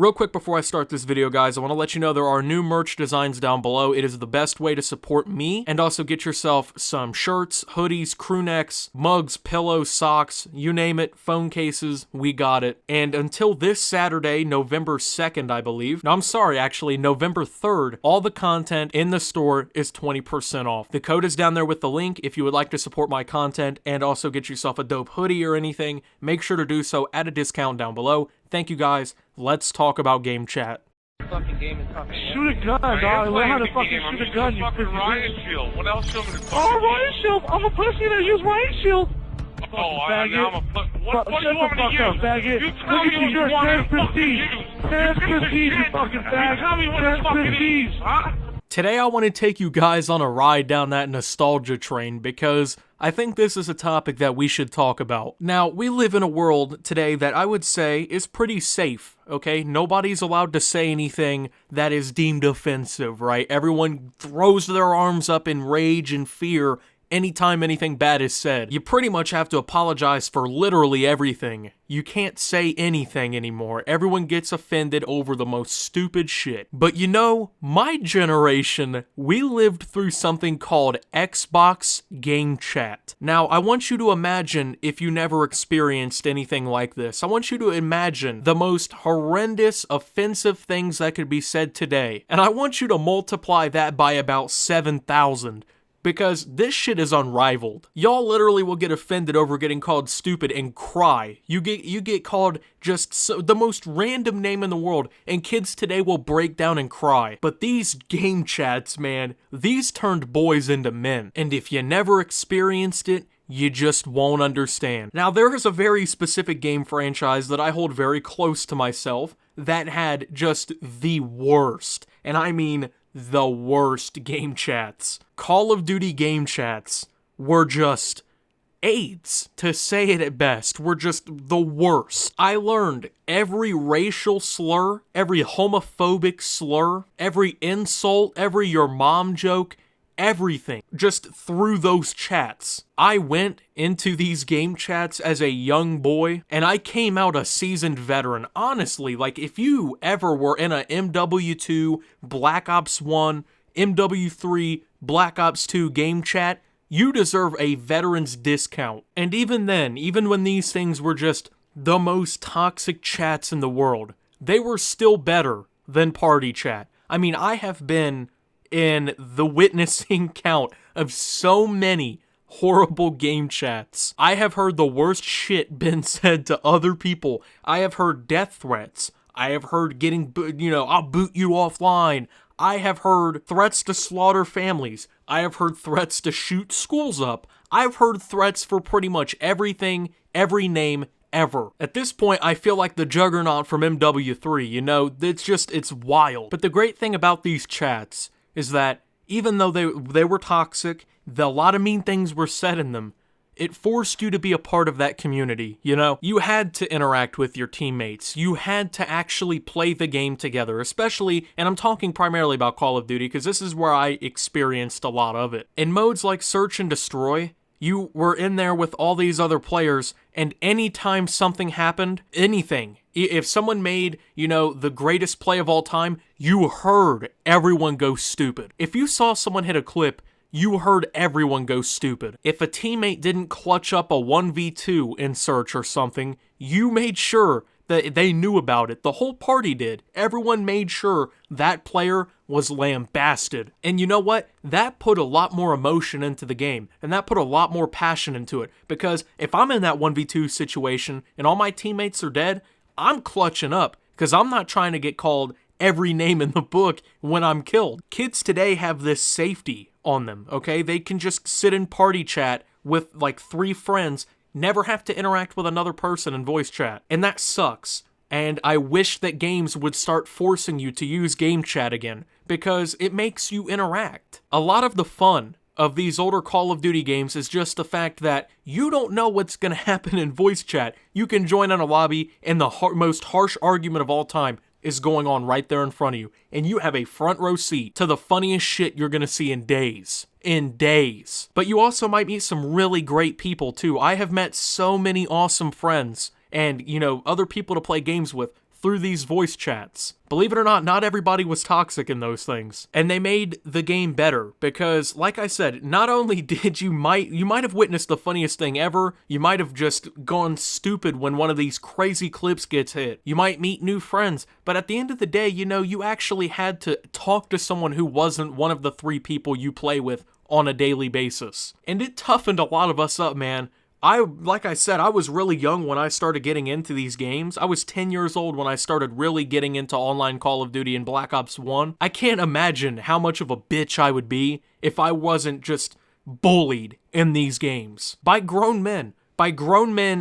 Real quick before I start this video, guys, I want to let you know there are new merch designs down below. It is the best way to support me, and also get yourself some shirts, hoodies, crew necks, mugs, pillows, socks, you name it, phone cases, we got it. And until this Saturday, November 2nd, I believe, no, I'm sorry, actually, November 3rd, all the content in the store is 20% off. The code is down there with the link if you would like to support my content and also get yourself a dope hoodie or anything. Make sure to do so at a discount down below. Thank you, guys. Let's talk about game chat. Fucking game is fucking shoot a gun, dog. Learn how to fucking shoot a gun, you fucking pussy. riot shield. What else you want me to Oh, riot shield. I'm a pussy that use riot shield. Oh, now I'm a what do you want me to use? Shut the fuck up, faggot. You tell me what you want me to fucking use. That's prestige, you fucking fag. You tell me what it's fucking is, huh? Today I want to take you guys on a ride down that nostalgia train because I think this is a topic that we should talk about. Now, we live in a world today that I would say is pretty safe, okay? Nobody's allowed to say anything that is deemed offensive, right? Everyone throws their arms up in rage and fear anytime anything bad is said. You pretty much have to apologize for literally everything. You can't say anything anymore. Everyone gets offended over the most stupid shit. But you know, my generation, we lived through something called Xbox Game Chat. Now, I want you to imagine, if you never experienced anything like this, I want you to imagine the most horrendous, offensive things that could be said today. And I want you to multiply that by about 7,000. Because this shit is unrivaled. Y'all literally will get offended over getting called stupid and cry. You get called just the most random name in the world, and kids today will break down and cry. But these game chats, man, these turned boys into men. And if you never experienced it, you just won't understand. Now, there is a very specific game franchise that I hold very close to myself that had just the worst, and I mean the worst game chats. Call of Duty game chats were just AIDS, to say it at best, were just the worst. I learned every racial slur, every homophobic slur, every insult, every your mom joke, everything, just through those chats. I went into these game chats as a young boy, and I came out a seasoned veteran. Honestly, like, if you ever were in a MW2, Black Ops 1, MW3, Black Ops 2 game chat, you deserve a veteran's discount. And even then, even when these things were just the most toxic chats in the world, they were still better than party chat. I mean, I have been in the witnessing count of so many horrible game chats. I have heard the worst shit been said to other people. I have heard death threats. I have heard getting, I'll boot you offline. I have heard threats to slaughter families. I have heard threats to shoot schools up. I've heard threats for pretty much everything, every name, ever. At this point, I feel like the juggernaut from MW3, it's wild. But the great thing about these chats is that even though they were toxic, a lot of mean things were said in them, it forced you to be a part of that community, you know? You had to interact with your teammates. You had to actually play the game together, especially, and I'm talking primarily about Call of Duty because this is where I experienced a lot of it. In modes like Search and Destroy, you were in there with all these other players, and anytime something happened, anything, if someone made, the greatest play of all time, you heard everyone go stupid. If you saw someone hit a clip, you heard everyone go stupid. If a teammate didn't clutch up a 1v2 in Search or something, you made sure that they knew about it. The whole party did. Everyone made sure that player was lambasted. And you know what? That put a lot more emotion into the game, and that put a lot more passion into it. Because if I'm in that 1v2 situation and all my teammates are dead, I'm clutching up because I'm not trying to get called every name in the book when I'm killed. Kids today have this safety on them, okay? They can just sit in party chat with like 3 friends, never have to interact with another person in voice chat. And that sucks. And I wish that games would start forcing you to use game chat again, because it makes you interact. A lot of the fun of these older Call of Duty games is just the fact that you don't know what's going to happen in voice chat. You can join on a lobby and the most harsh argument of all time is going on right there in front of you, and you have a front row seat to the funniest shit you're gonna see in days. But you also might meet some really great people too. I have met so many awesome friends and, other people to play games with through these voice chats. Believe it or not, not everybody was toxic in those things. And they made the game better because, like I said, not only did you might have witnessed the funniest thing ever, you might have just gone stupid when one of these crazy clips gets hit. You might meet new friends, but at the end of the day, you know, you actually had to talk to someone who wasn't one of the 3 people you play with on a daily basis. And it toughened a lot of us up, man. Like I said, I was really young when I started getting into these games. I was 10 years old when I started really getting into online Call of Duty and Black Ops 1. I can't imagine how much of a bitch I would be if I wasn't just bullied in these games. By grown men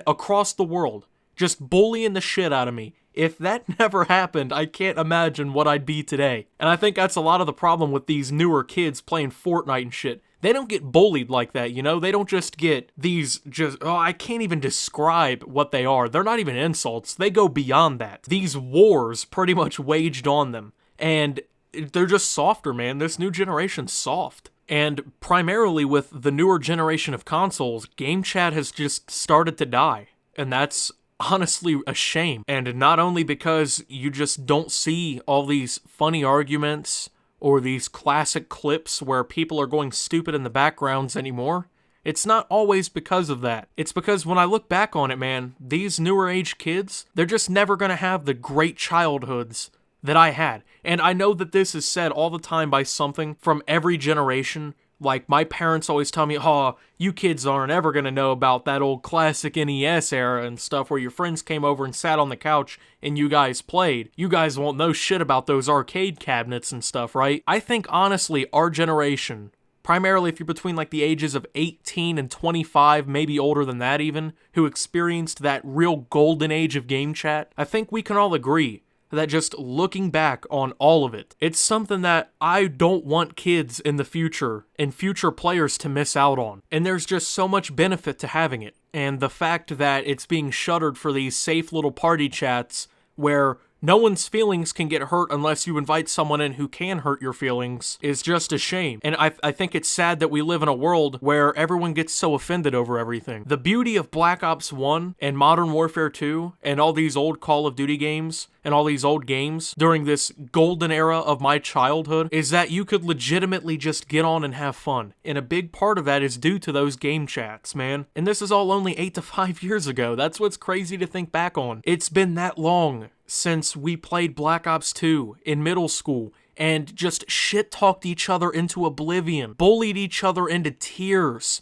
across the world, just bullying the shit out of me. If that never happened, I can't imagine what I'd be today. And I think that's a lot of the problem with these newer kids playing Fortnite and shit. They don't get bullied like that, you know? They don't just get these I can't even describe what they are. They're not even insults. They go beyond that. These wars pretty much waged on them. And they're just softer, man. This new generation's soft. And primarily with the newer generation of consoles, game chat has just started to die. And that's honestly a shame. And not only because you just don't see all these funny arguments or these classic clips where people are going stupid in the backgrounds anymore. It's not always because of that. It's because when I look back on it, man, these newer age kids, they're just never gonna have the great childhoods that I had. And I know that this is said all the time by something from every generation. Like, my parents always tell me, oh, you kids aren't ever gonna know about that old classic NES era and stuff where your friends came over and sat on the couch and you guys played. You guys won't know shit about those arcade cabinets and stuff, right? I think, honestly, our generation, primarily if you're between, like, the ages of 18 and 25, maybe older than that even, who experienced that real golden age of game chat, I think we can all agree that just looking back on all of it, it's something that I don't want kids in the future and future players to miss out on. And there's just so much benefit to having it. And the fact that it's being shuttered for these safe little party chats where no one's feelings can get hurt unless you invite someone in who can hurt your feelings is just a shame. And I think it's sad that we live in a world where everyone gets so offended over everything. The beauty of Black Ops 1 and Modern Warfare 2 and all these old Call of Duty games and all these old games during this golden era of my childhood is that you could legitimately just get on and have fun. And a big part of that is due to those game chats, man. And this is all only 8 to 5 years ago. That's what's crazy to think back on. It's been that long since we played Black Ops 2 in middle school and just shit-talked each other into oblivion, bullied each other into tears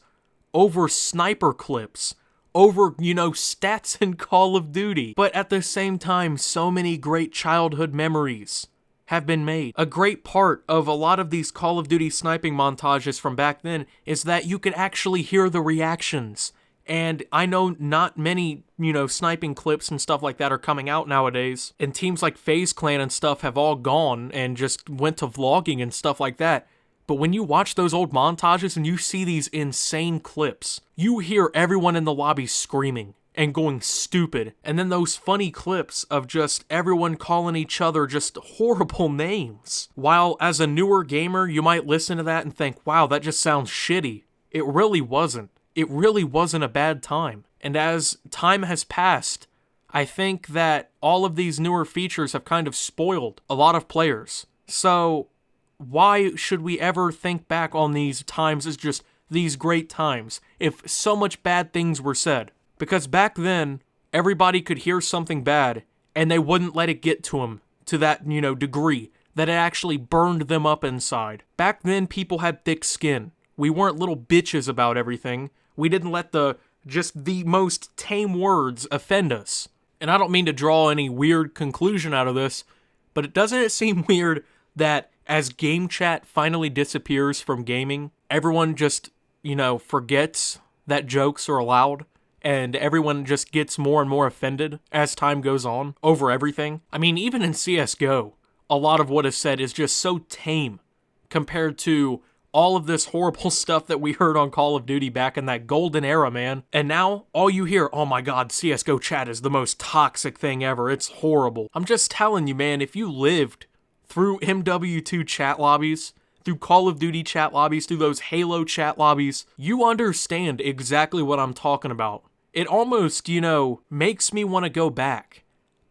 over sniper clips, over, stats in Call of Duty. But at the same time, so many great childhood memories have been made. A great part of a lot of these Call of Duty sniping montages from back then is that you could actually hear the reactions. And I know not many, sniping clips and stuff like that are coming out nowadays. And teams like FaZe Clan and stuff have all gone and just went to vlogging and stuff like that. But when you watch those old montages and you see these insane clips, you hear everyone in the lobby screaming and going stupid. And then those funny clips of just everyone calling each other just horrible names. While as a newer gamer, you might listen to that and think, wow, that just sounds shitty. It really wasn't. It really wasn't a bad time. And as time has passed, I think that all of these newer features have kind of spoiled a lot of players. So why should we ever think back on these times as just these great times if so much bad things were said? Because back then, everybody could hear something bad and they wouldn't let it get to them to that, degree that it actually burned them up inside. Back then, people had thick skin. We weren't little bitches about everything. We didn't let the most tame words offend us. And I don't mean to draw any weird conclusion out of this, but doesn't it seem weird that as game chat finally disappears from gaming, everyone just, forgets that jokes are allowed, and everyone just gets more and more offended as time goes on over everything? I mean, even in CSGO, a lot of what is said is just so tame compared to all of this horrible stuff that we heard on Call of Duty back in that golden era, man. And now, all you hear, oh my god, CSGO chat is the most toxic thing ever, it's horrible. I'm just telling you, man, if you lived through MW2 chat lobbies, through Call of Duty chat lobbies, through those Halo chat lobbies, you understand exactly what I'm talking about. It almost, makes me want to go back.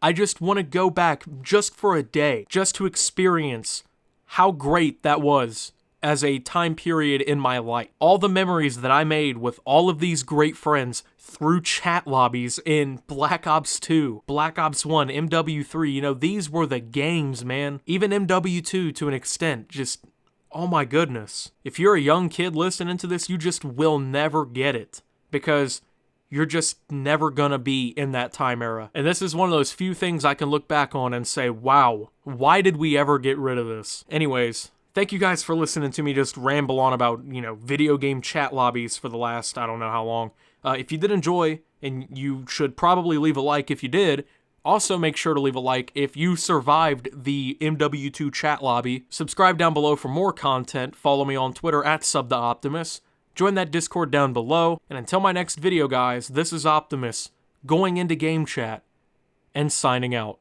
I just want to go back just for a day, just to experience how great that was as a time period in my life. All the memories that I made with all of these great friends through chat lobbies in Black Ops 2, Black Ops 1, MW3, you know, these were the games, man. Even MW2 to an extent, just, oh my goodness. If you're a young kid listening to this, you just will never get it, because you're just never gonna be in that time era. And this is one of those few things I can look back on and say, wow, why did we ever get rid of this? Anyways, thank you guys for listening to me just ramble on about, you know, video game chat lobbies for the last, I don't know how long. If you did enjoy, and you should probably leave a like if you did, also make sure to leave a like if you survived the MW2 chat lobby. Subscribe down below for more content. Follow me on Twitter at @SubTheOptimus. Join that Discord down below. And until my next video, guys, this is Optimus going into game chat and signing out.